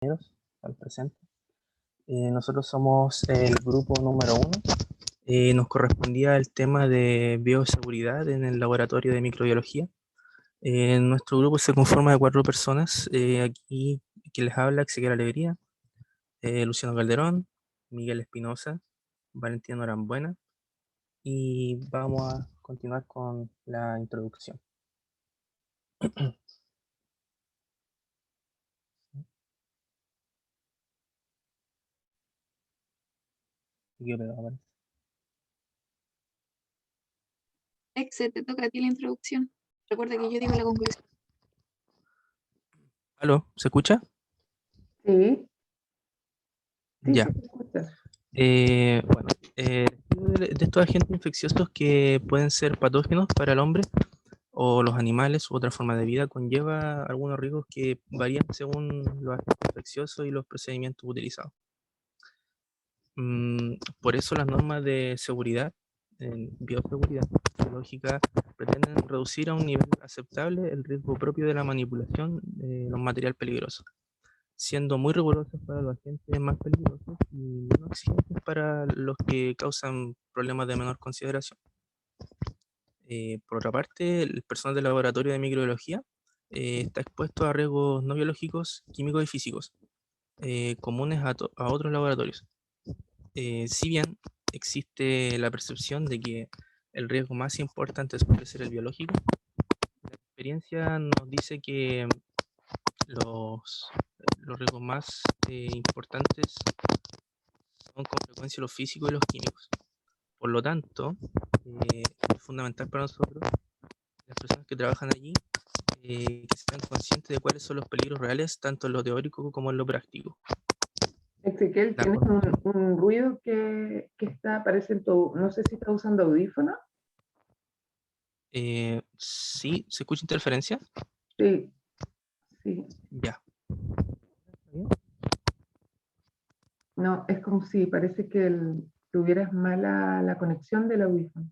al presente. Nosotros somos el grupo número 1. Nos correspondía el tema de bioseguridad en el laboratorio de microbiología. Nuestro grupo se conforma de 4 personas. Aquí quien les habla, Ezequiel Alegría, Luciano Calderón, Miguel Espinosa, Valentina Norambuena, y vamos a continuar con la introducción. Exe, te toca a ti la introducción. Recuerda que yo digo la conclusión. ¿Aló? ¿Se escucha? Sí, sí, Ya. sí, se escucha. Bueno, de estos agentes infecciosos que pueden ser patógenos para el hombre o los animales u otra forma de vida conlleva algunos riesgos que varían según los agentes infecciosos y los procedimientos utilizados. Por eso las normas de seguridad, en bioseguridad biológica, pretenden reducir a un nivel aceptable el riesgo propio de la manipulación de los materiales peligrosos, siendo muy rigurosos para los agentes más peligrosos y no exigentes para los que causan problemas de menor consideración. Por otra parte, el personal del laboratorio de microbiología está expuesto a riesgos no biológicos, químicos y físicos, comunes a otros laboratorios. Si bien existe la percepción de que el riesgo más importante suele ser el biológico, la experiencia nos dice que los riesgos más importantes son con frecuencia los físicos y los químicos. Por lo tanto, es fundamental para nosotros, las personas que trabajan allí, que sean conscientes de cuáles son los peligros reales, tanto en lo teórico como en lo práctico. Ezequiel, tienes un ruido que está, parece en tu, no sé si estás usando audífono. Sí, ¿se escucha interferencia? Sí, sí. Ya. No, es como si parece que tuvieras mala la conexión del audífono.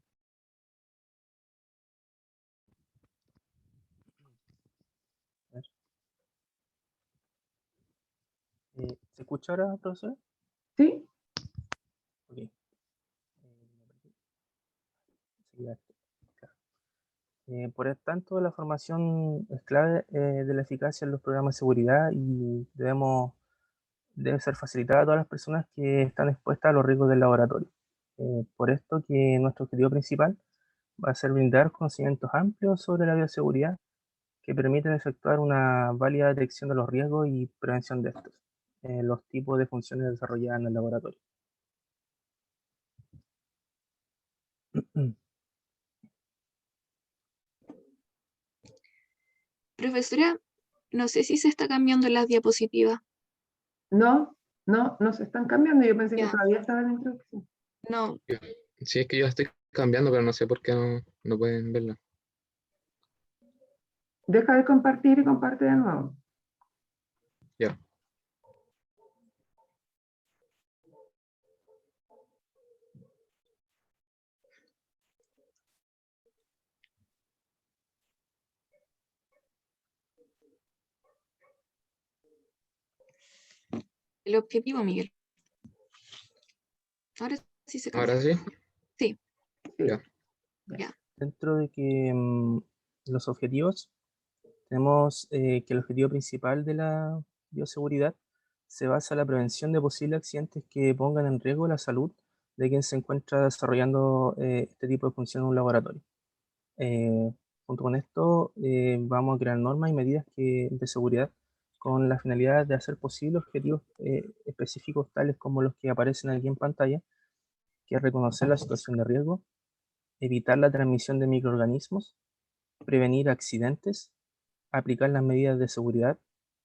¿Se escucha ahora, profesor? Sí. Okay. Por lo tanto, la formación es clave de la eficacia en los programas de seguridad y debe ser facilitada a todas las personas que están expuestas a los riesgos del laboratorio. Por esto que nuestro objetivo principal va a ser brindar conocimientos amplios sobre la bioseguridad que permiten efectuar una válida detección de los riesgos y prevención de estos, los tipos de funciones desarrolladas en el laboratorio. Profesora, no sé si se está cambiando las diapositivas. No, no se están cambiando. Yo pensé que Ya. todavía estaba en la introducción. No, Sí, es que yo la estoy cambiando, pero no sé por qué no pueden verla. Deja de compartir y comparte de nuevo. Ya. el objetivo, Miguel. Ahora sí se cambia. ¿Ahora sí? Sí. Ya. Ya. Dentro de que los objetivos, tenemos que el objetivo principal de la bioseguridad se basa en la prevención de posibles accidentes que pongan en riesgo la salud de quien se encuentra desarrollando este tipo de función en un laboratorio. Junto con esto, vamos a crear normas y medidas de seguridad con la finalidad de hacer posibles objetivos específicos tales como los que aparecen aquí en pantalla, que es reconocer la situación de riesgo, evitar la transmisión de microorganismos, prevenir accidentes, aplicar las medidas de seguridad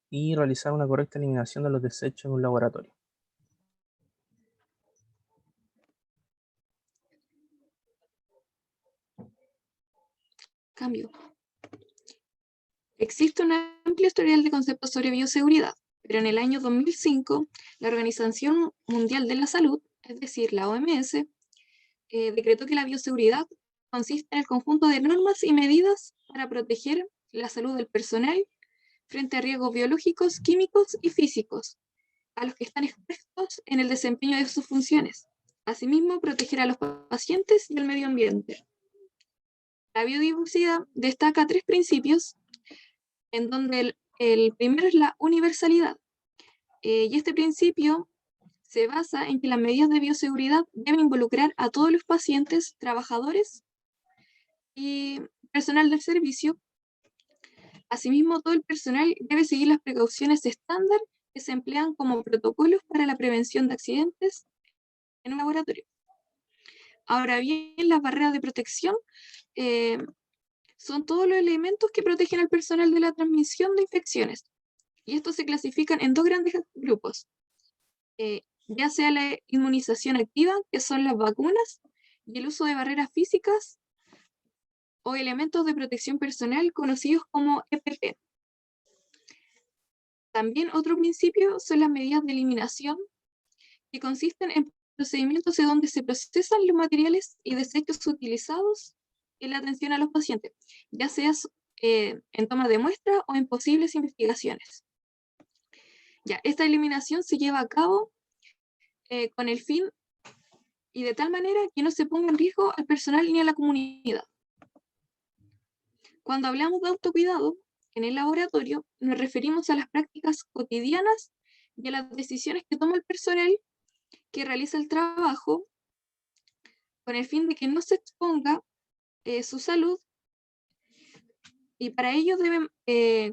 y realizar una correcta eliminación de los desechos en un laboratorio. Cambio. Existe un amplio historial de conceptos sobre bioseguridad, pero en el año 2005, la Organización Mundial de la Salud, es decir, la OMS, decretó que la bioseguridad consiste en el conjunto de normas y medidas para proteger la salud del personal frente a riesgos biológicos, químicos y físicos, a los que están expuestos en el desempeño de sus funciones. Asimismo, proteger a los pacientes y al medio ambiente. La biodiversidad destaca 3 principios, en donde el primero es la universalidad. Y este principio se basa en que las medidas de bioseguridad deben involucrar a todos los pacientes, trabajadores y personal del servicio. Asimismo, todo el personal debe seguir las precauciones estándar que se emplean como protocolos para la prevención de accidentes en un laboratorio. Ahora bien, las barreras de protección son todos los elementos que protegen al personal de la transmisión de infecciones. Y estos se clasifican en 2 grandes grupos. Ya sea la inmunización activa, que son las vacunas, y el uso de barreras físicas o elementos de protección personal conocidos como EPP. También otro principio son las medidas de eliminación, que consisten en procedimientos en donde se procesan los materiales y desechos utilizados en la atención a los pacientes, ya sea en toma de muestra o en posibles investigaciones. Ya, esta eliminación se lleva a cabo con el fin y de tal manera que no se ponga en riesgo al personal ni a la comunidad. Cuando hablamos de autocuidado en el laboratorio, nos referimos a las prácticas cotidianas y a las decisiones que toma el personal que realiza el trabajo con el fin de que no se exponga su salud, y para ello deben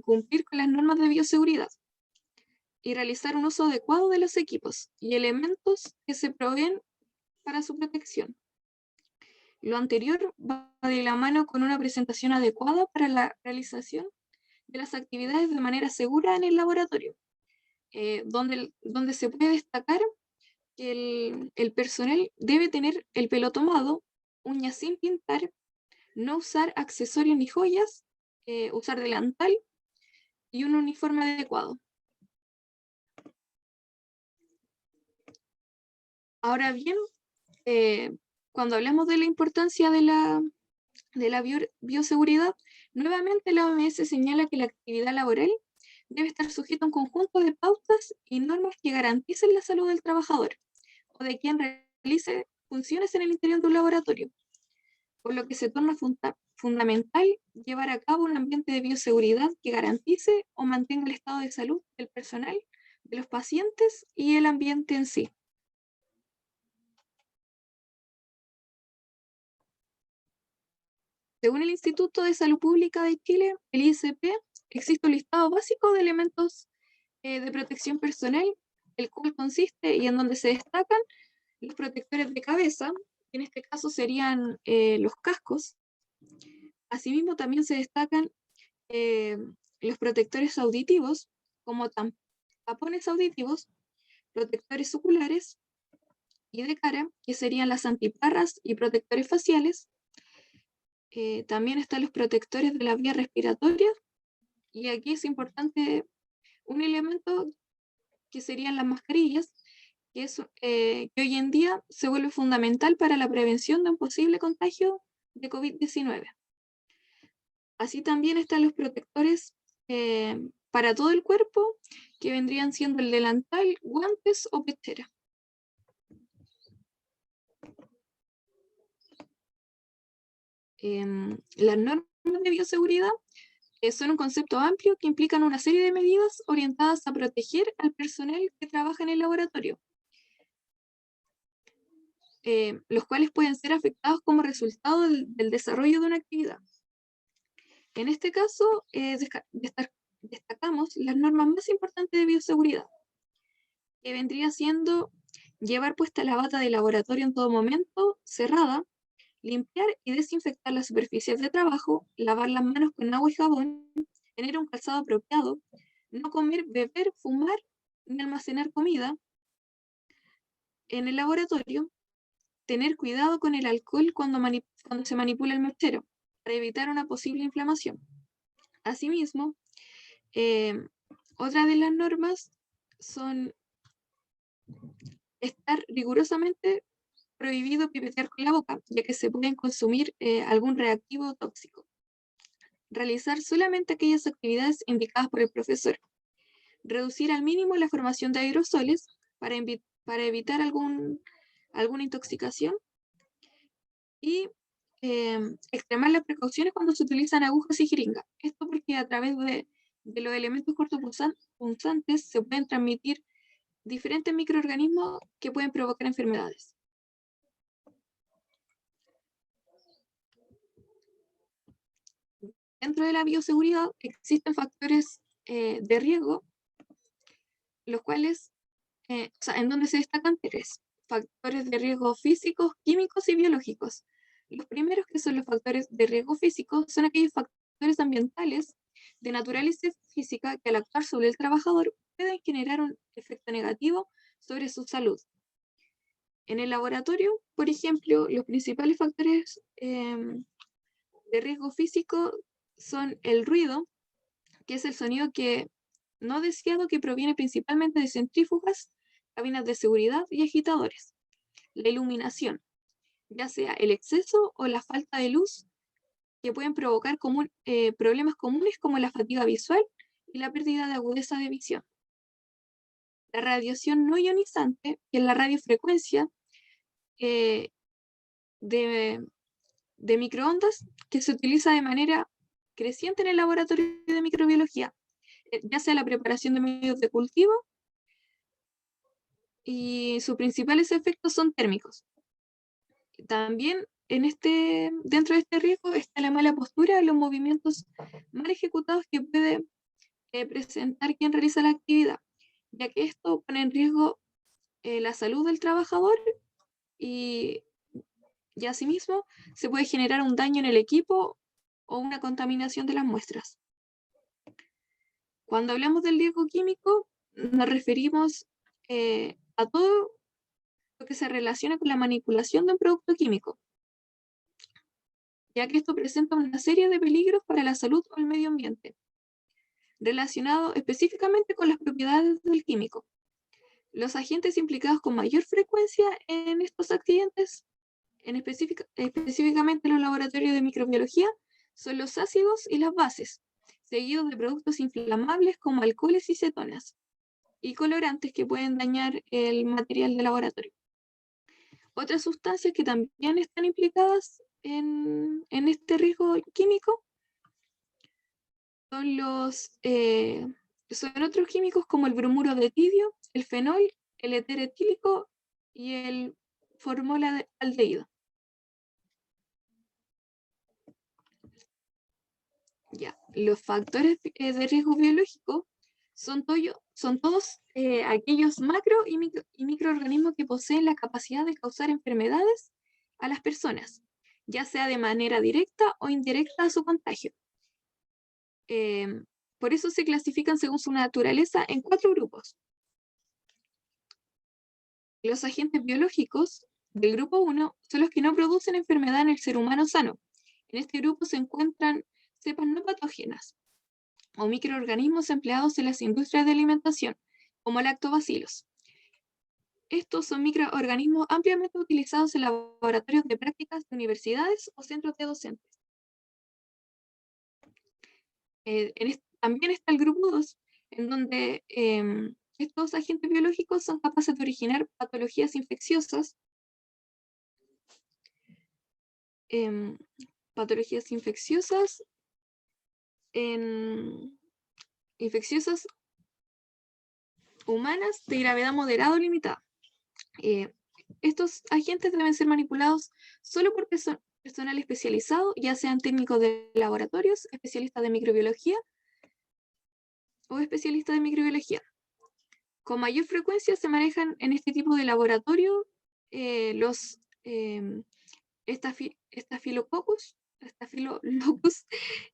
cumplir con las normas de bioseguridad y realizar un uso adecuado de los equipos y elementos que se proveen para su protección. Lo anterior va de la mano con una presentación adecuada para la realización de las actividades de manera segura en el laboratorio, donde se puede destacar que el personal debe tener el pelo tomado, uñas sin pintar, no usar accesorios ni joyas, usar delantal y un uniforme adecuado. Ahora bien, cuando hablamos de la importancia de la bioseguridad, nuevamente la OMS señala que la actividad laboral debe estar sujeta a un conjunto de pautas y normas que garanticen la salud del trabajador o de quien realice funciones en el interior de un laboratorio, por lo que se torna fundamental llevar a cabo un ambiente de bioseguridad que garantice o mantenga el estado de salud del personal, de los pacientes y el ambiente en sí. Según el Instituto de Salud Pública de Chile, el ISP, existe un listado básico de elementos de protección personal, el cual consiste y en donde se destacan los protectores de cabeza, que en este caso serían los cascos. Asimismo, también se destacan los protectores auditivos, como tapones auditivos, protectores oculares y de cara, que serían las antiparras y protectores faciales. También están los protectores de la vía respiratoria, y aquí es importante un elemento que serían las mascarillas, que hoy en día se vuelve fundamental para la prevención de un posible contagio de COVID-19. Así también están los protectores para todo el cuerpo, que vendrían siendo el delantal, guantes o pechera. Las normas de bioseguridad son un concepto amplio que implican una serie de medidas orientadas a proteger al personal que trabaja en el laboratorio, los cuales pueden ser afectados como resultado del desarrollo de una actividad. En este caso, destacamos las normas más importantes de bioseguridad, que vendría siendo llevar puesta la bata de laboratorio en todo momento, cerrada, limpiar y desinfectar las superficies de trabajo, lavar las manos con agua y jabón, tener un calzado apropiado, no comer, beber, fumar ni almacenar comida en el laboratorio, tener cuidado con el alcohol cuando se manipula el mechero, para evitar una posible inflamación. Asimismo, otra de las normas son estar rigurosamente prohibido pipetear con la boca, ya que se pueden consumir algún reactivo tóxico. realizar solamente aquellas actividades indicadas por el profesor, reducir al mínimo la formación de aerosoles para evitar alguna intoxicación y extremar las precauciones cuando se utilizan agujas y jeringas. Esto porque a través de los elementos cortopunzantes se pueden transmitir diferentes microorganismos que pueden provocar enfermedades. Dentro de la bioseguridad existen factores de riesgo, los cuales, en donde se destacan 3 factores de riesgo físicos, químicos y biológicos. Los primeros, que son los factores de riesgo físico, son aquellos factores ambientales de naturaleza física que al actuar sobre el trabajador pueden generar un efecto negativo sobre su salud. En el laboratorio, por ejemplo, los principales factores de riesgo físico son el ruido, que es el sonido no deseado que proviene principalmente de centrífugas, cabinas de seguridad y agitadores. La iluminación, ya sea el exceso o la falta de luz, que pueden provocar problemas comunes como la fatiga visual y la pérdida de agudeza de visión. La radiación no ionizante, que es la radiofrecuencia de microondas, que se utiliza de manera creciente en el laboratorio de microbiología, ya sea la preparación de medios de cultivo, y sus principales efectos son térmicos. También dentro de este riesgo está la mala postura, los movimientos mal ejecutados que puede presentar quien realiza la actividad, ya que esto pone en riesgo la salud del trabajador y asimismo se puede generar un daño en el equipo o una contaminación de las muestras. Cuando hablamos del riesgo químico, nos referimos a todo lo que se relaciona con la manipulación de un producto químico, ya que esto presenta una serie de peligros para la salud o el medio ambiente, relacionado específicamente con las propiedades del químico. Los agentes implicados con mayor frecuencia en estos accidentes, específicamente en los laboratorios de microbiología, son los ácidos y las bases, seguidos de productos inflamables como alcoholes y cetonas, y colorantes que pueden dañar el material de laboratorio. Otras sustancias que también están implicadas en este riesgo químico son otros químicos como el bromuro de tidio, el fenol, el éter etílico y el formaldehído. Ya, los factores de riesgo biológico son todos aquellos macro y microorganismos que poseen la capacidad de causar enfermedades a las personas, ya sea de manera directa o indirecta a su contagio. Por eso se clasifican según su naturaleza en 4 grupos. Los agentes biológicos del grupo 1 son los que no producen enfermedad en el ser humano sano. En este grupo se encuentran cepas no patógenas o microorganismos empleados en las industrias de alimentación, como lactobacilos. Estos son microorganismos ampliamente utilizados en laboratorios de prácticas de universidades o centros de docentes. También está el grupo 2, en donde estos agentes biológicos son capaces de originar patologías infecciosas, infecciosas humanas de gravedad moderada o limitada. Estos agentes deben ser manipulados solo por personal especializado, ya sean técnicos de laboratorios, especialistas de microbiología o especialistas de microbiología. Con mayor frecuencia se manejan en este tipo de laboratorio los Staphylococcus,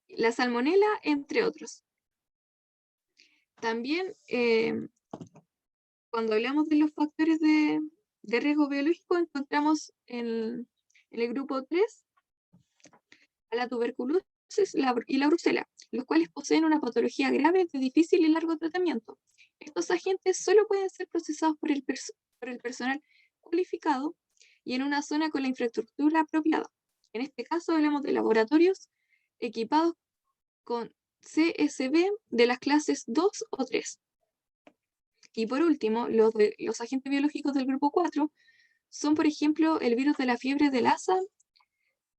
la salmonela, entre otros. También, cuando hablamos de los factores de riesgo biológico, encontramos en el grupo 3 a la tuberculosis y la brucela, los cuales poseen una patología grave de difícil y largo tratamiento. Estos agentes solo pueden ser procesados por el personal cualificado y en una zona con la infraestructura apropiada. En este caso hablamos de laboratorios equipados con CSV de las clases 2 o 3. Y por último, los agentes biológicos del grupo 4 son, por ejemplo, el virus de la fiebre de Lassa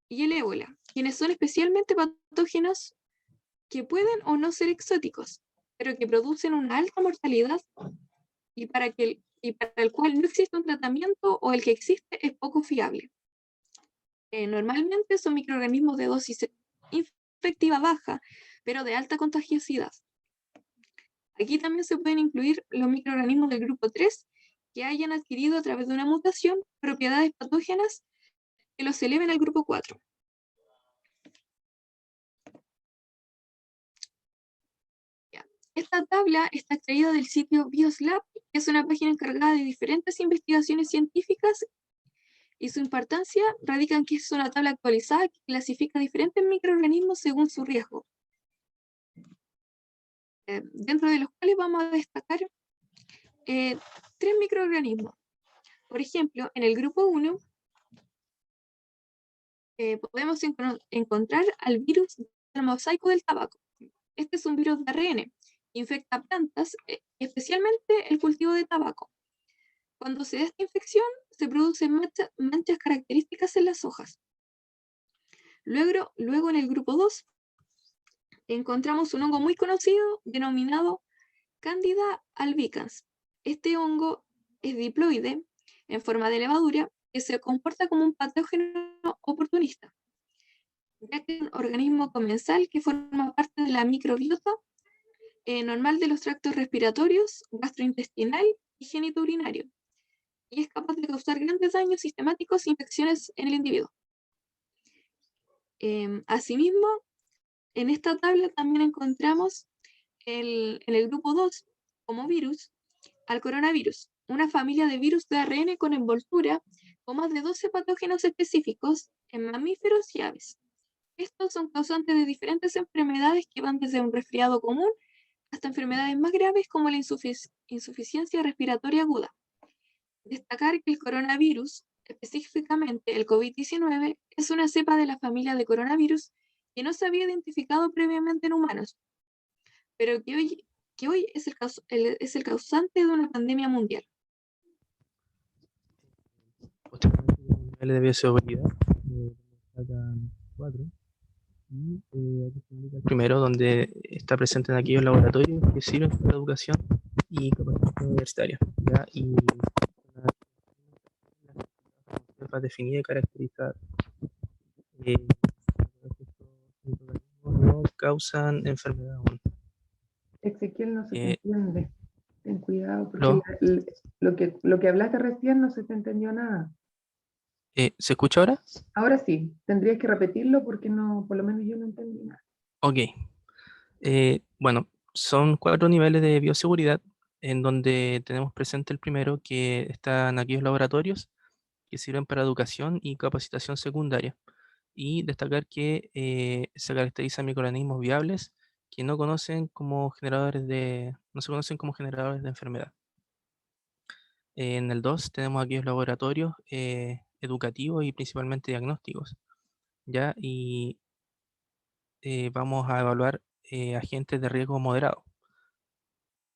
y el ébola, quienes son especialmente patógenos que pueden o no ser exóticos, pero que producen una alta mortalidad y para el cual no existe un tratamiento o el que existe es poco fiable. Normalmente son microorganismos de dosis infectiva baja, pero de alta contagiosidad. Aquí también se pueden incluir los microorganismos del grupo 3 que hayan adquirido a través de una mutación propiedades patógenas que los eleven al grupo 4. Esta tabla está extraída del sitio Bioslab, que es una página encargada de diferentes investigaciones científicas, y su importancia radica en que es una tabla actualizada que clasifica diferentes microorganismos según su riesgo, dentro de los cuales vamos a destacar 3 microorganismos. Por ejemplo, en el grupo 1 podemos encontrar al virus del mosaico del tabaco. Este es un virus de ARN, infecta plantas, especialmente el cultivo de tabaco. Cuando se da esta infección, se producen manchas características en las hojas. Luego en el grupo 2 encontramos un hongo muy conocido denominado Candida albicans. Este hongo es diploide, en forma de levadura, que se comporta como un patógeno oportunista, ya que es un organismo comensal que forma parte de la microbiota normal de los tractos respiratorios, gastrointestinal y genitourinario, y es capaz de causar grandes daños sistemáticos e infecciones en el individuo. Asimismo, en esta tabla también encontramos en el grupo 2 como virus al coronavirus, una familia de virus de ARN con envoltura con más de 12 patógenos específicos en mamíferos y aves. Estos son causantes de diferentes enfermedades que van desde un resfriado común hasta enfermedades más graves como la insuficiencia respiratoria aguda. Destacar que el coronavirus, específicamente el COVID-19, es una cepa de la familia de coronavirus que no se había identificado previamente en humanos, pero que hoy es el causante de una pandemia mundial. Posteriormente, los niveles de bioseguridad, destacan 4. Y aquí se indica el primero, donde está presente en aquellos laboratorios que sirven para la educación y capacitación universitaria, ¿ya? Y una cepa definida y caracterizada. Estos microorganismos no causan enfermedad aún. Ezequiel, no se te Eh, entiende. Ten cuidado, porque ¿Lo? lo que hablaste recién no se te entendió nada. ¿Se escucha ahora? Ahora sí, tendrías que repetirlo porque no, por lo menos yo no entendí nada. Ok. Bueno, son 4 niveles de bioseguridad, en donde tenemos presente el primero, que están aquellos laboratorios que sirven para educación y capacitación secundaria. Y destacar que se caracterizan microorganismos viables que no se conocen como generadores de enfermedad. En el 2 tenemos aquellos laboratorios educativos y principalmente diagnósticos, ¿ya? Y vamos a evaluar agentes de riesgo moderado.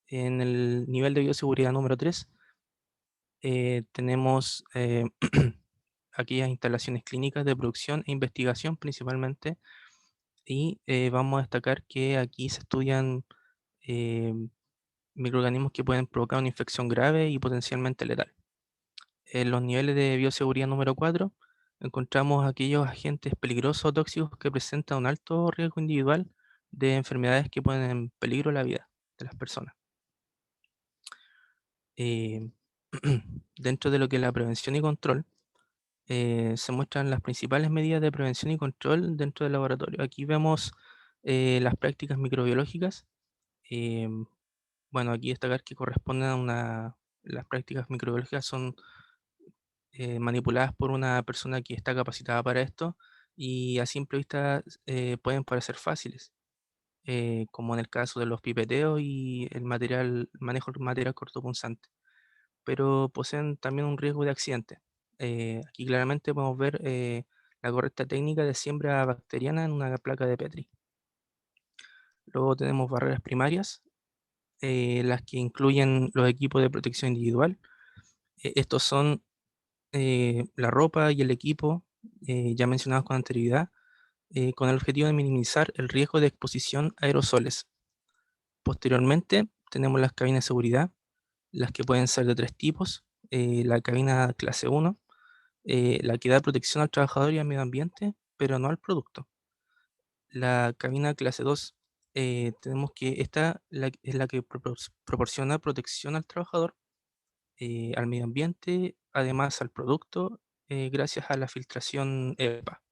En el nivel de bioseguridad número 3 tenemos aquellas instalaciones clínicas de producción e investigación principalmente, y vamos a destacar que aquí se estudian eh, microorganismos que pueden provocar una infección grave y potencialmente letal. En los niveles de bioseguridad número 4 encontramos aquellos agentes peligrosos o tóxicos que presentan un alto riesgo individual de enfermedades que ponen en peligro la vida de las personas. Eh, Dentro de lo que es la prevención y control, se muestran las principales medidas de prevención y control dentro del laboratorio. Aquí vemos las prácticas microbiológicas. Bueno, aquí destacar que corresponden las prácticas microbiológicas son manipuladas por una persona que está capacitada para esto, y a simple vista pueden parecer fáciles, como en el caso de los pipeteos y el manejo del material cortopunzante, pero poseen también un riesgo de accidente. Aquí claramente podemos ver la correcta técnica de siembra bacteriana en una placa de Petri. Luego tenemos barreras primarias, las que incluyen los equipos de protección individual. Estos son la ropa y el equipo, ya mencionados con anterioridad, con el objetivo de minimizar el riesgo de exposición a aerosoles. Posteriormente tenemos las cabinas de seguridad, las que pueden ser de 3 tipos. La cabina clase 1, la que da protección al trabajador y al medio ambiente, pero no al producto. La cabina clase 2, tenemos que esta es la que proporciona protección al trabajador, al medio ambiente, además al producto, gracias a la filtración EPA.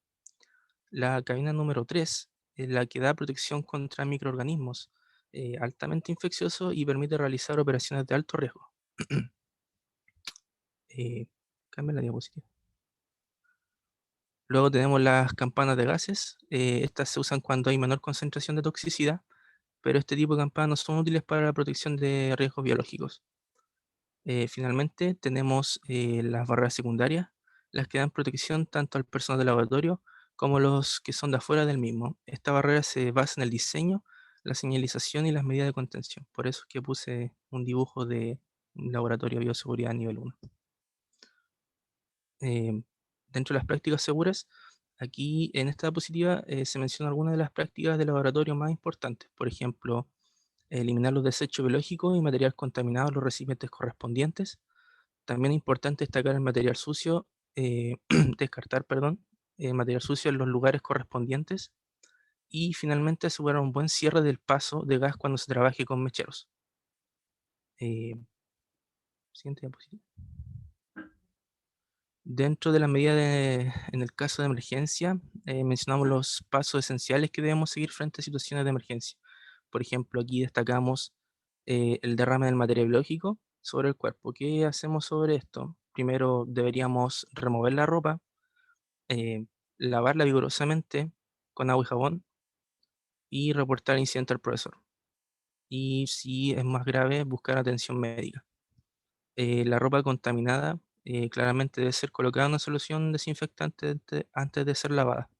La cabina número 3 es la que da protección contra microorganismos altamente infecciosos y permite realizar operaciones de alto riesgo. Cambia la diapositiva. Luego tenemos las campanas de gases. Estas se usan cuando hay menor concentración de toxicidad, pero este tipo de campanas no son útiles para la protección de riesgos biológicos. Finalmente tenemos las barreras secundarias, las que dan protección tanto al personal del laboratorio como los que son de afuera del mismo. Esta barrera se basa en el diseño, la señalización y las medidas de contención. Por eso es que puse un dibujo de un laboratorio de bioseguridad nivel 1. Dentro de las prácticas seguras, aquí en esta diapositiva se mencionan algunas de las prácticas de laboratorio más importantes. Por ejemplo, eliminar los desechos biológicos y material contaminado en los recipientes correspondientes. También es importante destacar el material sucio, descartar, perdón, material sucio en los lugares correspondientes. Y finalmente asegurar un buen cierre del paso de gas cuando se trabaje con mecheros. Siguiente diapositiva. Dentro de las medidas en el caso de emergencia, mencionamos los pasos esenciales que debemos seguir frente a situaciones de emergencia. Por ejemplo, aquí destacamos el derrame del material biológico sobre el cuerpo. ¿Qué hacemos sobre esto? Primero deberíamos remover la ropa, eh, lavarla vigorosamente con agua y jabón y reportar el incidente al profesor. Y si es más grave, buscar atención médica. La ropa contaminada claramente debe ser colocada en una solución desinfectante antes de ser lavada.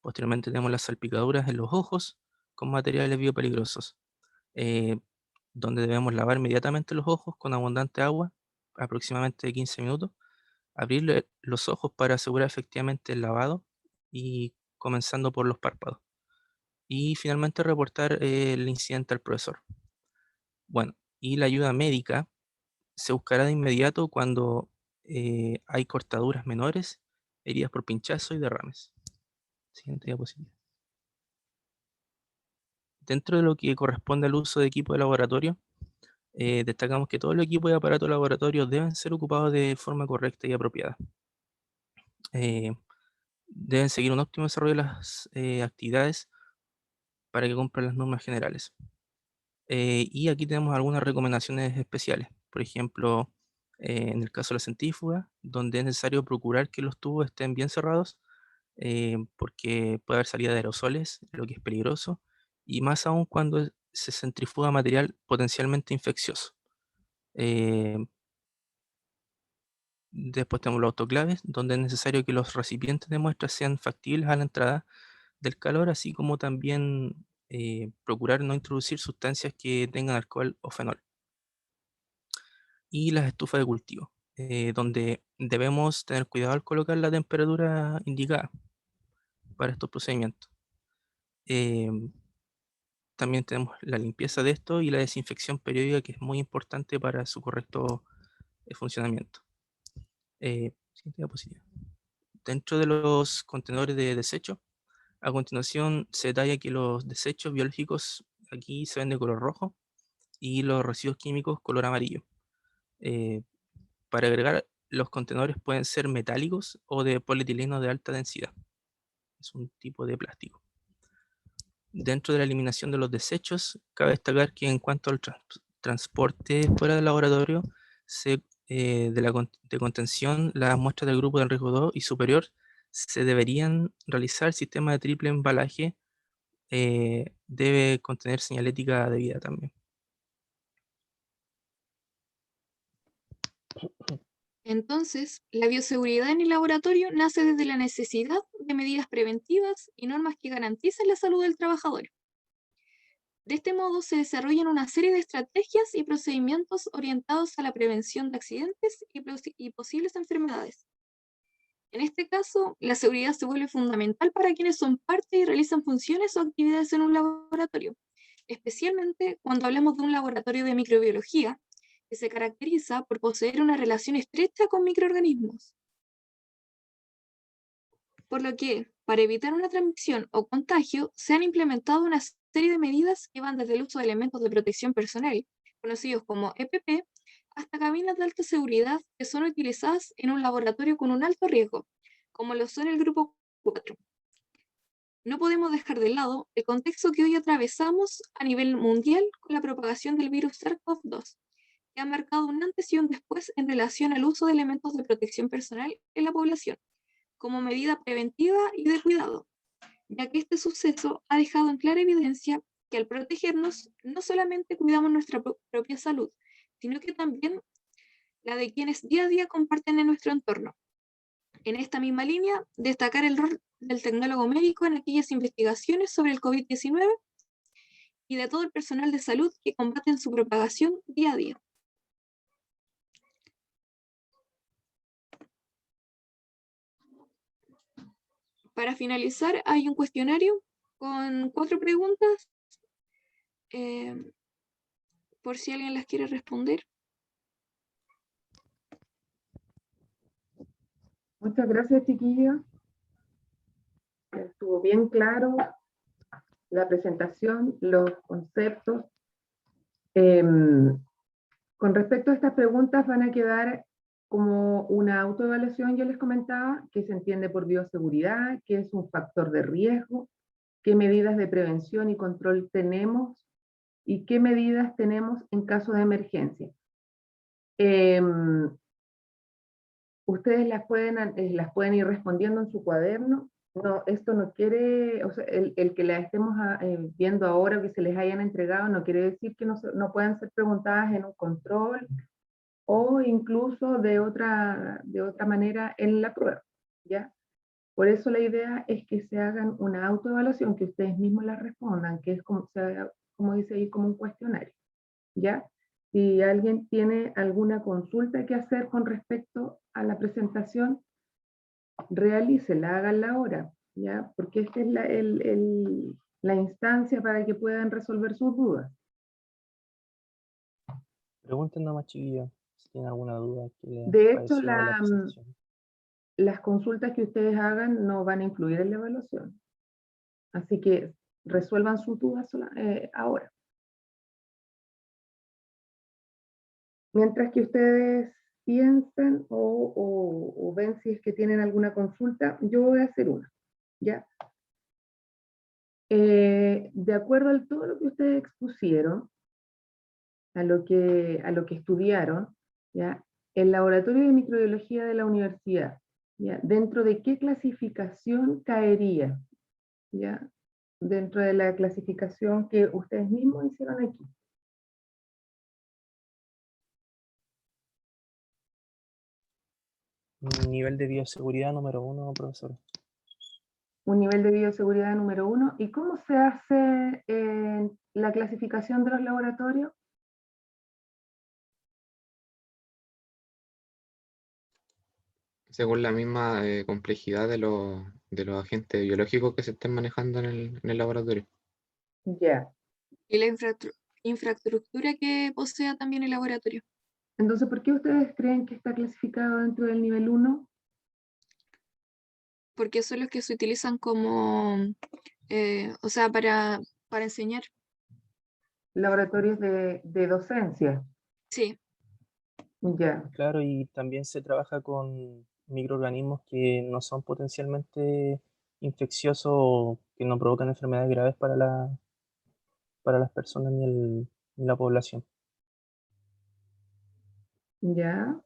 Posteriormente tenemos las salpicaduras en los ojos con materiales biopeligrosos, eh, donde debemos lavar inmediatamente los ojos con abundante agua, aproximadamente 15 minutos, abrir los ojos para asegurar efectivamente el lavado y comenzando por los párpados. Y finalmente reportar el incidente al profesor. Bueno, y la ayuda médica se buscará de inmediato cuando hay cortaduras menores, heridas por pinchazo y derrames. Siguiente diapositiva. Dentro de lo que corresponde al uso de equipo de laboratorio, destacamos que todos los equipos y aparatos de laboratorio deben ser ocupados de forma correcta y apropiada. Deben seguir un óptimo desarrollo de las actividades para que cumplan las normas generales. Y aquí tenemos algunas recomendaciones especiales. Por ejemplo, en el caso de la centrífuga, donde es necesario procurar que los tubos estén bien cerrados, porque puede haber salida de aerosoles, lo que es peligroso, y más aún cuando se centrifuga material potencialmente infeccioso. Después tenemos los autoclaves, donde es necesario que los recipientes de muestras sean factibles a la entrada del calor, así como también procurar no introducir sustancias que tengan alcohol o fenol. Y las estufas de cultivo, donde debemos tener cuidado al colocar la temperatura indicada para estos procedimientos. También tenemos la limpieza de esto y la desinfección periódica, que es muy importante para su correcto funcionamiento. Siguiente diapositiva. Dentro de los contenedores de desecho, a continuación se detalla que los desechos biológicos aquí se ven de color rojo y los residuos químicos color amarillo. Para agregar, los contenedores pueden ser metálicos o de polietileno de alta densidad. Es un tipo de plástico. Dentro de la eliminación de los desechos, cabe destacar que en cuanto al transporte fuera del laboratorio, de contención, las muestras del grupo del riesgo 2 y superior se deberían realizar. El sistema de triple embalaje debe contener señalética debida también. Entonces, la bioseguridad en el laboratorio nace desde la necesidad de medidas preventivas y normas que garanticen la salud del trabajador. De este modo se desarrollan una serie de estrategias y procedimientos orientados a la prevención de accidentes y posibles enfermedades. En este caso, la seguridad se vuelve fundamental para quienes son parte y realizan funciones o actividades en un laboratorio, especialmente cuando hablamos de un laboratorio de microbiología, que se caracteriza por poseer una relación estrecha con microorganismos. Por lo que, para evitar una transmisión o contagio, se han implementado una serie de medidas que van desde el uso de elementos de protección personal, conocidos como EPP, hasta cabinas de alta seguridad que son utilizadas en un laboratorio con un alto riesgo, como lo son el grupo 4. No podemos dejar de lado el contexto que hoy atravesamos a nivel mundial con la propagación del virus SARS-CoV-2, que ha marcado un antes y un después en relación al uso de elementos de protección personal en la población, como medida preventiva y de cuidado, ya que este suceso ha dejado en clara evidencia que al protegernos no solamente cuidamos nuestra propia salud, sino que también la de quienes día a día comparten en nuestro entorno. En esta misma línea, destacar el rol del tecnólogo médico en aquellas investigaciones sobre el COVID-19 y de todo el personal de salud que combaten su propagación día a día. Para finalizar, hay un cuestionario con 4 preguntas, por si alguien las quiere responder. Muchas gracias, chiquillos. Estuvo bien claro la presentación, los conceptos. Con respecto a estas preguntas van a quedar como una autoevaluación, yo les comentaba, que se entiende por bioseguridad, qué es un factor de riesgo, qué medidas de prevención y control tenemos y qué medidas tenemos en caso de emergencia. Ustedes las pueden ir respondiendo en su cuaderno. No, esto no quiere, o sea, el que las estemos viendo ahora, que se les hayan entregado, no quiere decir que no puedan ser preguntadas en un control o incluso de otra manera en la prueba, ¿ya? Por eso la idea es que se hagan una autoevaluación, que ustedes mismos la respondan, que es como dice ahí, como un cuestionario, ¿ya? Si alguien tiene alguna consulta que hacer con respecto a la presentación, realícela, háganla ahora, ¿ya? Porque esta es la instancia para que puedan resolver sus dudas. Pregunten nomás, chiquillos, si tienen alguna duda que les De hecho, pareció la presentación. las consultas que ustedes hagan no van a influir en la evaluación. Así que resuelvan sus dudas ahora. Mientras que ustedes piensen o ven si es que tienen alguna consulta, yo voy a hacer una, ¿ya? De acuerdo a todo lo que ustedes expusieron, a lo que estudiaron, ¿ya? El laboratorio de microbiología de la universidad, ¿ya? ¿Dentro de qué clasificación caería? ¿Ya? Dentro de la clasificación que ustedes mismos hicieron aquí. Nivel de bioseguridad número 1, profesor. Un nivel de bioseguridad número 1. ¿Y cómo se hace la clasificación de los laboratorios? Según la misma complejidad de los agentes biológicos que se estén manejando en el laboratorio. Ya. Y la infraestructura que posea también el laboratorio. Entonces, ¿por qué ustedes creen que está clasificado dentro del nivel 1? Porque son los que se utilizan como, o sea, para enseñar. Laboratorios de docencia. Sí, Ya. Claro, y también se trabaja con microorganismos que no son potencialmente infecciosos o que no provocan enfermedades graves para las personas ni la población. Ya.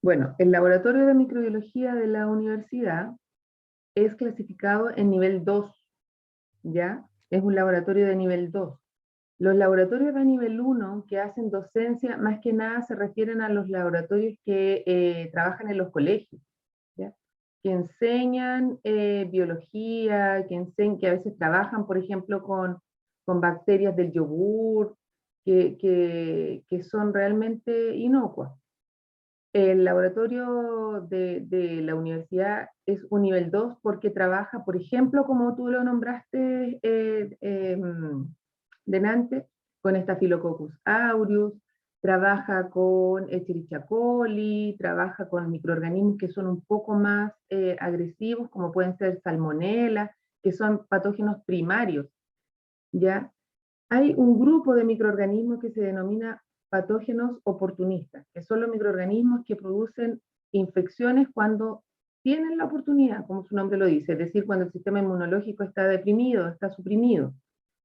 Bueno, el laboratorio de microbiología de la universidad es clasificado en nivel 2, ¿ya? Es un laboratorio de nivel 2. Los laboratorios de nivel 1 que hacen docencia, más que nada se refieren a los laboratorios que trabajan en los colegios, ¿ya? que enseñan biología, que a veces trabajan, por ejemplo, con bacterias del yogur, que son realmente inocuas. El laboratorio de la universidad es un nivel 2 porque trabaja, por ejemplo, como tú lo nombraste delante, con Staphylococcus aureus, trabaja con Escherichia coli, trabaja con microorganismos que son un poco más agresivos, como pueden ser Salmonella, que son patógenos primarios, ¿ya? Hay un grupo de microorganismos que se denomina patógenos oportunistas, que son los microorganismos que producen infecciones cuando tienen la oportunidad, como su nombre lo dice, es decir, cuando el sistema inmunológico está deprimido, está suprimido,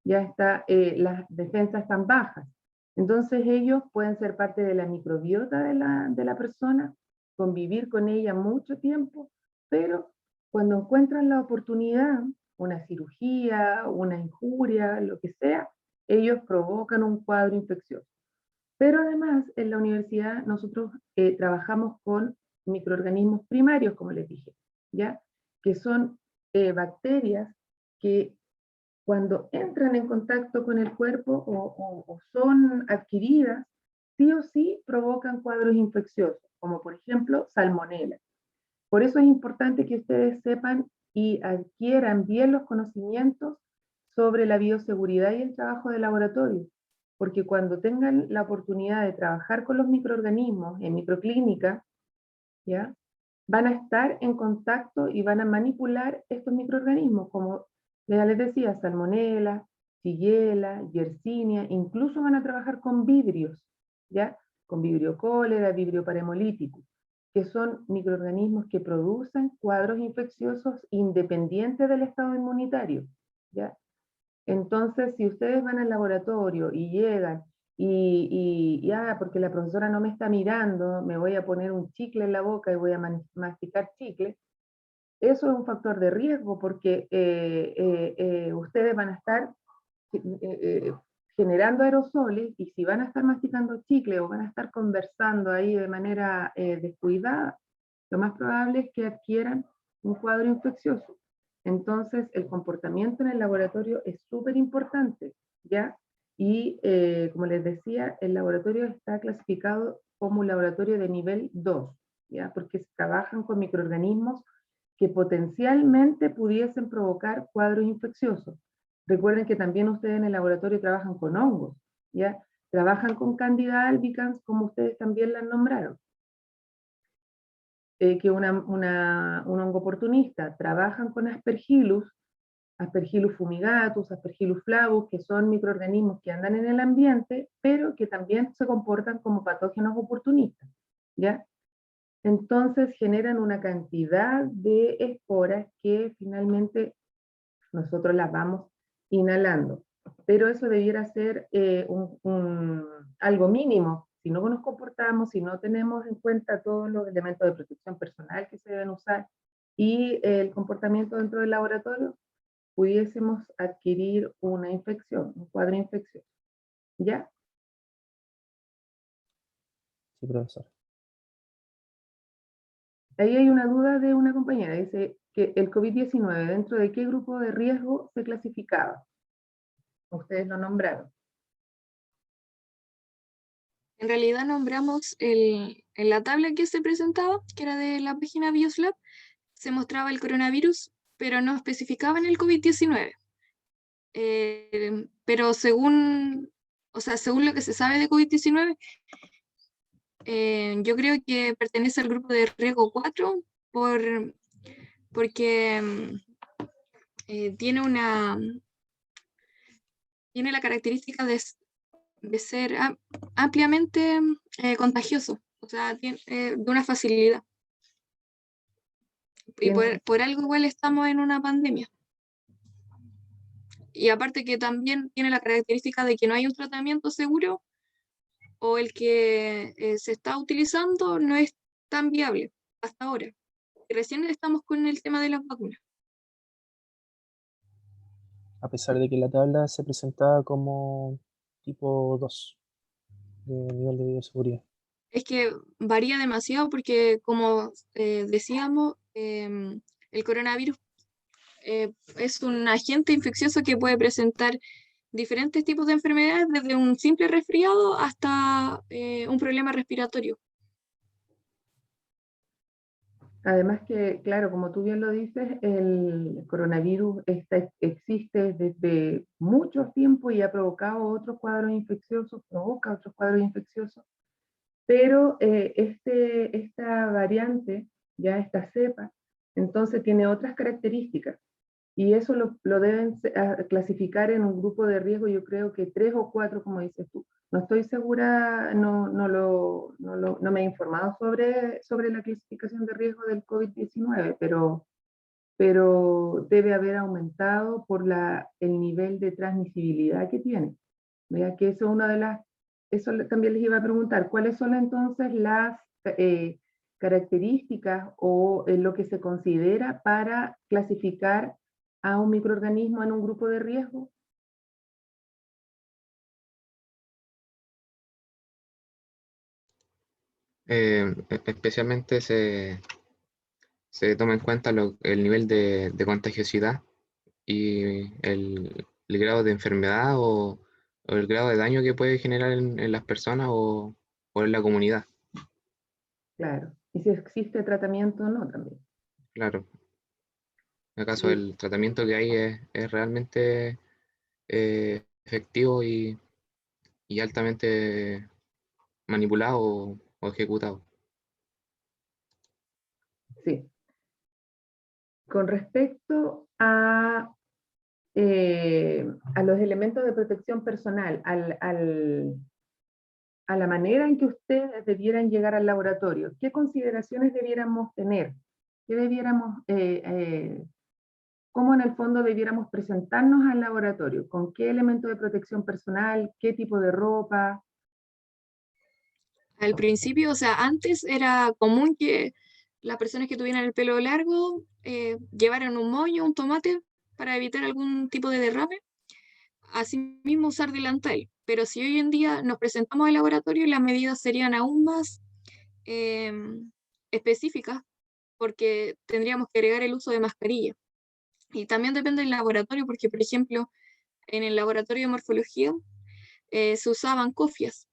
ya está, las defensas están bajas. Entonces ellos pueden ser parte de la microbiota de la persona, convivir con ella mucho tiempo, pero cuando encuentran la oportunidad, una cirugía, una injuria, lo que sea, ellos provocan un cuadro infeccioso. Pero además, en la universidad nosotros trabajamos con microorganismos primarios, como les dije, ¿ya? Que son bacterias que cuando entran en contacto con el cuerpo o son adquiridas, sí o sí provocan cuadros infecciosos, como por ejemplo Salmonella. Por eso es importante que ustedes sepan y adquieran bien los conocimientos sobre la bioseguridad y el trabajo de laboratorio, porque cuando tengan la oportunidad de trabajar con los microorganismos en microclínica, ¿ya? Van a estar en contacto y van a manipular estos microorganismos, como ya les decía, Salmonella, Shigella, Yersinia, incluso van a trabajar con vidrios, ¿ya? Con Vibrio cólera, Vibrio paremolíticus, que son microorganismos que producen cuadros infecciosos independientes del estado inmunitario, ¿ya? Entonces, si ustedes van al laboratorio y llegan porque la profesora no me está mirando, me voy a poner un chicle en la boca y voy a masticar chicle, eso es un factor de riesgo porque ustedes van a estar generando aerosoles y si van a estar masticando chicle o van a estar conversando ahí de manera descuidada, lo más probable es que adquieran un cuadro infeccioso. Entonces, el comportamiento en el laboratorio es súper importante, ¿ya? Y como les decía, el laboratorio está clasificado como un laboratorio de nivel 2, ¿ya? Porque trabajan con microorganismos que potencialmente pudiesen provocar cuadros infecciosos. Recuerden que también ustedes en el laboratorio trabajan con hongos, ¿ya? Trabajan con Candida albicans, como ustedes también la nombraron, que es un hongo oportunista. Trabajan con Aspergillus, Aspergillus fumigatus, Aspergillus flavus, que son microorganismos que andan en el ambiente, pero que también se comportan como patógenos oportunistas, ¿ya? Entonces generan una cantidad de esporas que finalmente nosotros las vamos inhalando. Pero eso debiera ser algo mínimo. Si no nos comportamos, si no tenemos en cuenta todos los elementos de protección personal que se deben usar y el comportamiento dentro del laboratorio, pudiésemos adquirir una infección, un cuadro infeccioso. ¿Ya? Sí, profesor. Ahí hay una duda de una compañera. Dice que el COVID-19, ¿dentro de qué grupo de riesgo se clasificaba? Ustedes lo nombraron. En realidad nombramos en la tabla que se presentaba, que era de la página Bioslab, se mostraba el coronavirus, pero no especificaba en el COVID-19. Pero según lo que se sabe de COVID-19, yo creo que pertenece al grupo de riesgo 4 porque tiene la característica de ser ampliamente contagioso, o sea, de una facilidad. Y por algo igual estamos en una pandemia. Y aparte que también tiene la característica de que no hay un tratamiento seguro o el que se está utilizando no es tan viable hasta ahora. Y recién estamos con el tema de las vacunas. A pesar de que la tabla se presentaba como tipo 2 de nivel de bioseguridad. Es que varía demasiado porque, como decíamos, el coronavirus es un agente infeccioso que puede presentar diferentes tipos de enfermedades, desde un simple resfriado hasta un problema respiratorio. Además que, claro, como tú bien lo dices, el coronavirus existe desde mucho tiempo y ha provocado otros cuadros infecciosos, provoca otros cuadros infecciosos, pero esta variante, ya esta cepa, entonces tiene otras características. Y eso lo deben clasificar en un grupo de riesgo, yo creo que 3 o 4, como dices tú. No estoy segura, no me he informado sobre la clasificación de riesgo del COVID-19, pero debe haber aumentado por el nivel de transmisibilidad que tiene. ¿Verdad? Que eso es una de las, eso también les iba a preguntar, ¿cuáles son entonces las características o lo que se considera para clasificar a un microorganismo en un grupo de riesgo? Especialmente se toma en cuenta el nivel de contagiosidad y el grado de enfermedad o el grado de daño que puede generar en las personas o en la comunidad. Claro. Y si existe tratamiento o no también. Claro. ¿Acaso Y, el tratamiento que hay es realmente efectivo y altamente manipulado o ejecutado? sí. Con respecto a los elementos de protección personal, a la manera en que ustedes debieran llegar al laboratorio, ¿qué consideraciones debiéramos tener? ¿Qué debiéramos, cómo en el fondo debiéramos presentarnos al laboratorio? ¿Con qué elemento de protección personal? ¿Qué tipo de ropa? Al principio, o sea, antes era común que las personas que tuvieran el pelo largo llevaran un moño, un tomate, para evitar algún tipo de derrame. Asimismo, usar delantal. Pero si hoy en día nos presentamos al laboratorio, las medidas serían aún más específicas, porque tendríamos que agregar el uso de mascarilla. Y también depende del laboratorio, porque, por ejemplo, en el laboratorio de morfología se usaban cofias,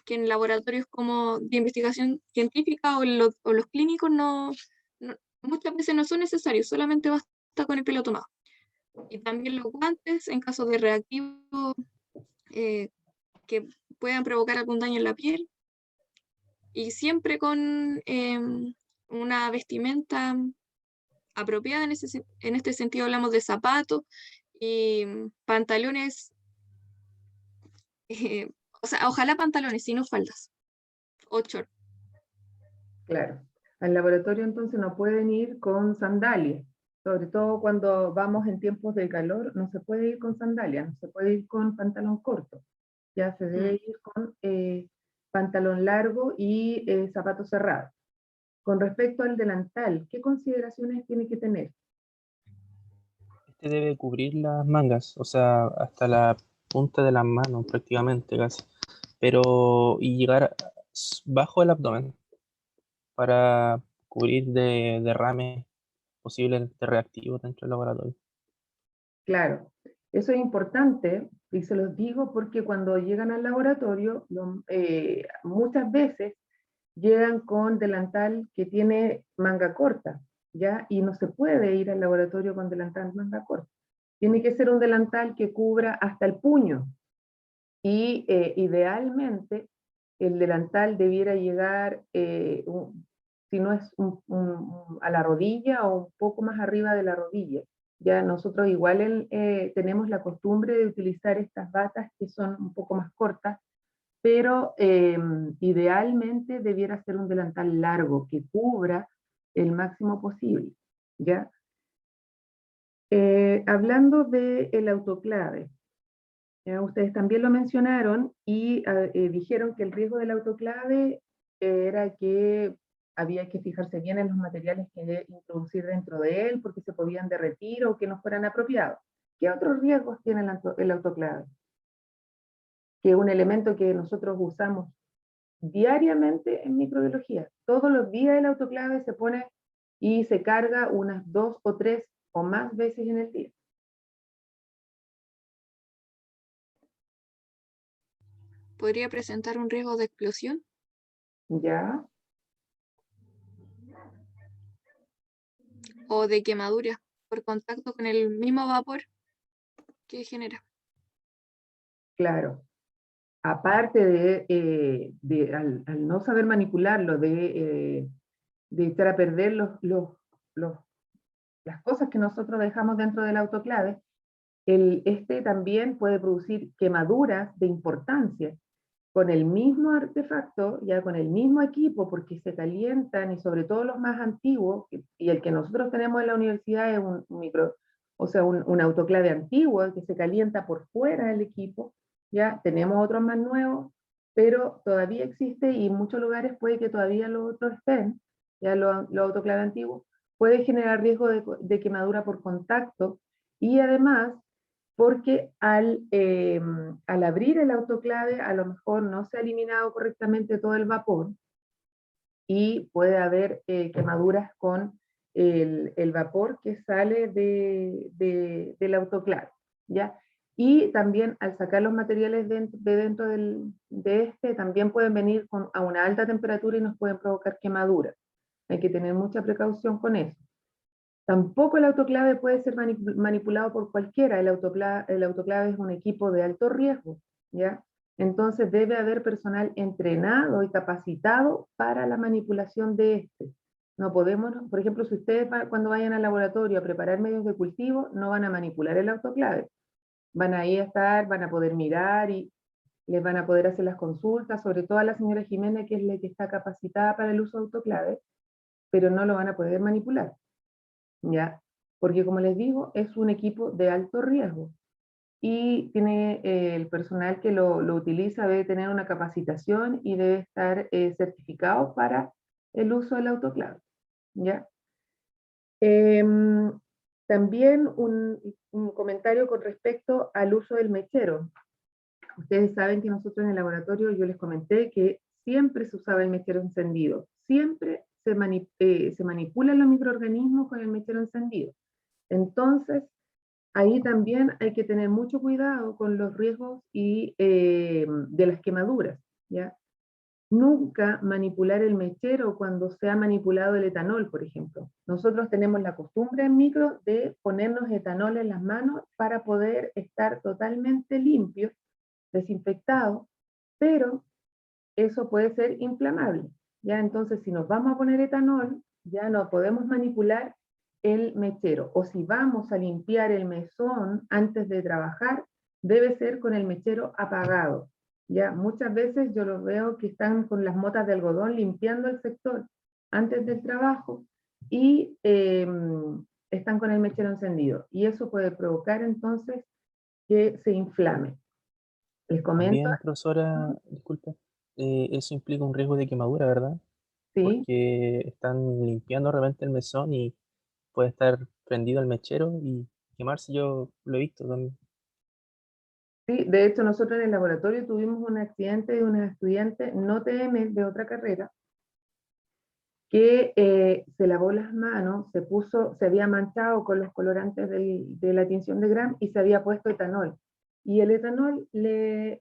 que en laboratorios como de investigación científica o los clínicos muchas veces no son necesarios, solamente basta con el pelo tomado. Y también los guantes en caso de reactivos que puedan provocar algún daño en la piel, y siempre con una vestimenta apropiada. En este sentido hablamos de zapatos y pantalones, eh, o sea, ojalá pantalones, y no faldas o short. Claro. Al laboratorio entonces no pueden ir con sandalias, sobre todo cuando vamos en tiempos de calor, no se puede ir con sandalias, no se puede ir con pantalón corto, ya se debe ir con pantalón largo y zapatos cerrados. Con respecto al delantal, ¿qué consideraciones tiene que tener? Este debe cubrir las mangas, o sea, hasta la punta de las manos prácticamente casi, pero y llegar bajo el abdomen para cubrir de derrames posibles de reactivos dentro del laboratorio. Claro, eso es importante y se los digo porque cuando llegan al laboratorio, muchas veces llegan con delantal que tiene manga corta, ¿ya? Y no se puede ir al laboratorio con delantal manga corta. Tiene que ser un delantal que cubra hasta el puño. Y idealmente el delantal debiera llegar, si no es a la rodilla o un poco más arriba de la rodilla. Ya nosotros igual tenemos la costumbre de utilizar estas batas que son un poco más cortas, pero idealmente debiera ser un delantal largo que cubra el máximo posible, ¿ya? Hablando del autoclave, ustedes también lo mencionaron y dijeron que el riesgo del autoclave era que había que fijarse bien en los materiales que introducir dentro de él porque se podían derretir o que no fueran apropiados. ¿Qué otros riesgos tiene el autoclave? Que es un elemento que nosotros usamos diariamente en microbiología. Todos los días el autoclave se pone y se carga unas 2 o 3 o más veces en el día. ¿Podría presentar un riesgo de explosión? ¿Ya? ¿O de quemadura por contacto con el mismo vapor que genera? Claro. Aparte al no saber manipularlo, de echar a perder las cosas que nosotros dejamos dentro del autoclave, este también puede producir quemaduras de importancia con el mismo artefacto, ya con el mismo equipo, porque se calientan, y sobre todo los más antiguos, y el que nosotros tenemos en la universidad es un autoclave antiguo, que se calienta por fuera del equipo. Ya tenemos otros más nuevos, pero todavía existe, y en muchos lugares puede que todavía los otros estén, ya los autoclaves antiguos, puede generar riesgo de quemadura por contacto, y además porque al abrir el autoclave a lo mejor no se ha eliminado correctamente todo el vapor, y puede haber quemaduras con el vapor que sale del autoclave, ¿ya? Y también al sacar los materiales de dentro de también pueden venir a una alta temperatura y nos pueden provocar quemaduras. Hay que tener mucha precaución con eso. Tampoco el autoclave puede ser manipulado por cualquiera. El autoclave es un equipo de alto riesgo, ¿ya? Entonces debe haber personal entrenado y capacitado para la manipulación de este. No podemos, por ejemplo, si ustedes cuando vayan al laboratorio a preparar medios de cultivo, no van a manipular el autoclave. Van a ir a estar, van a poder mirar y les van a poder hacer las consultas, sobre todo a la señora Jiménez, que es la que está capacitada para el uso de autoclave, pero no lo van a poder manipular, ¿ya? Porque como les digo, es un equipo de alto riesgo, y tiene el personal que lo utiliza debe tener una capacitación y debe estar certificado para el uso del autoclave, ¿ya? También un comentario con respecto al uso del mechero. Ustedes saben que nosotros en el laboratorio, yo les comenté que siempre se usaba el mechero encendido, siempre se manipulan los microorganismos con el mechero encendido. Entonces, ahí también hay que tener mucho cuidado con los riesgos de las quemaduras, ¿ya? Nunca manipular el mechero cuando se ha manipulado el etanol, por ejemplo. Nosotros tenemos la costumbre en micro de ponernos etanol en las manos para poder estar totalmente limpios, desinfectados, pero eso puede ser inflamable, ¿ya? Entonces, si nos vamos a poner etanol, ya no podemos manipular el mechero. O si vamos a limpiar el mesón antes de trabajar, debe ser con el mechero apagado, ¿ya? Muchas veces yo los veo que están con las motas de algodón limpiando el sector antes del trabajo, y están con el mechero encendido. Y eso puede provocar entonces que se inflame. Les comento. También, profesora, disculpe, eso implica un riesgo de quemadura, ¿verdad? Sí, Porque están limpiando de repente el mesón y puede estar prendido el mechero y quemarse. Yo lo he visto también. sí, de hecho nosotros en el laboratorio tuvimos un accidente de una estudiante no TM de otra carrera que se lavó las manos, se había manchado con los colorantes de la tinción de Gram y se había puesto etanol. Y el etanol se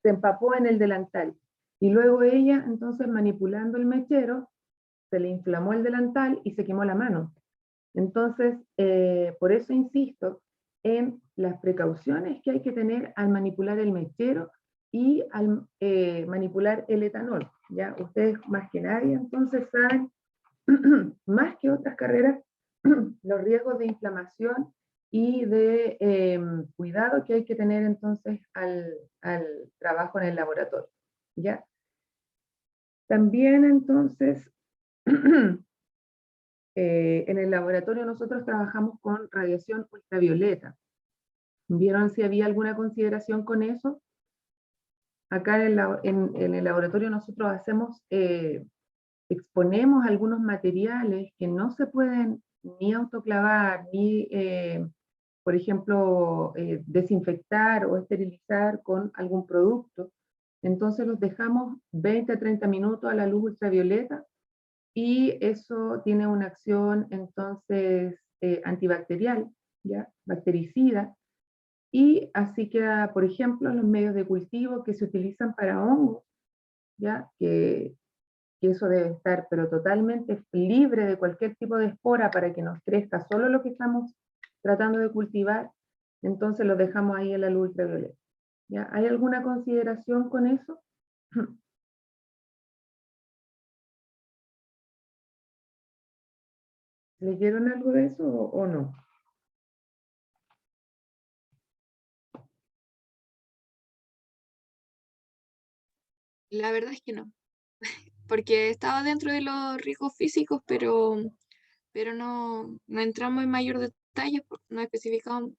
empapó en el delantal. Y luego ella, entonces manipulando el mechero, se le inflamó el delantal y se quemó la mano. Entonces, por eso insisto en las precauciones que hay que tener al manipular el mechero y al manipular el etanol. ¿Ya? Ustedes más que nadie entonces saben, más que otras carreras, los riesgos de inflamación y de cuidado que hay que tener entonces al trabajo en el laboratorio. ¿Ya? También entonces, en el laboratorio nosotros trabajamos con radiación ultravioleta. ¿Vieron si había alguna consideración con eso? Acá en el laboratorio nosotros exponemos algunos materiales que no se pueden ni autoclavar, ni, por ejemplo, desinfectar o esterilizar con algún producto. Entonces los dejamos 20 a 30 minutos a la luz ultravioleta y eso tiene una acción entonces antibacterial, ¿ya? Bactericida, y así queda, por ejemplo, los medios de cultivo que se utilizan para hongos, ¿ya? Que eso debe estar pero totalmente libre de cualquier tipo de espora para que nos crezca solo lo que estamos tratando de cultivar, entonces lo dejamos ahí en la luz ultravioleta. ¿Ya? ¿Hay alguna consideración con eso? ¿Leyeron algo de eso o no? La verdad es que no, porque estaba dentro de los riesgos físicos, pero no entramos en mayor detalle, no especificamos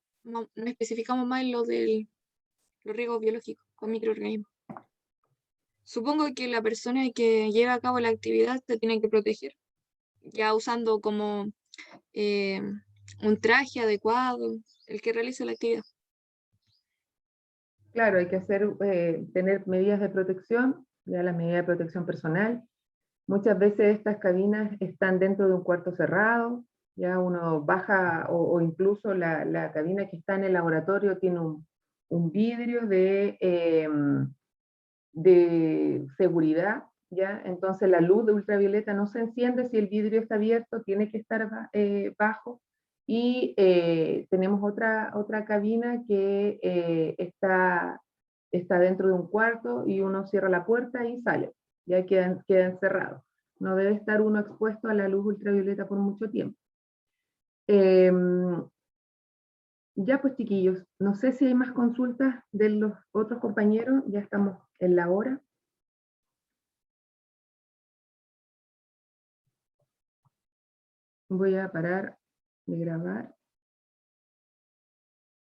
más lo de los riesgos biológicos con microorganismos. Supongo que la persona que lleva a cabo la actividad se tiene que proteger, ya usando como eh, un traje adecuado, el que realice la actividad. Claro, hay que tener medidas de protección, ya las medidas de protección personal. Muchas veces estas cabinas están dentro de un cuarto cerrado, ya uno baja, o incluso la cabina que está en el laboratorio tiene un vidrio de seguridad, ¿ya? Entonces la luz de ultravioleta no se enciende si el vidrio está abierto, tiene que estar bajo. Y tenemos otra cabina que está dentro de un cuarto y uno cierra la puerta y sale, ya queda encerrado. No debe estar uno expuesto a la luz ultravioleta por mucho tiempo. Ya pues chiquillos, no sé si hay más consultas de los otros compañeros, ya estamos en la hora. Voy a parar de grabar.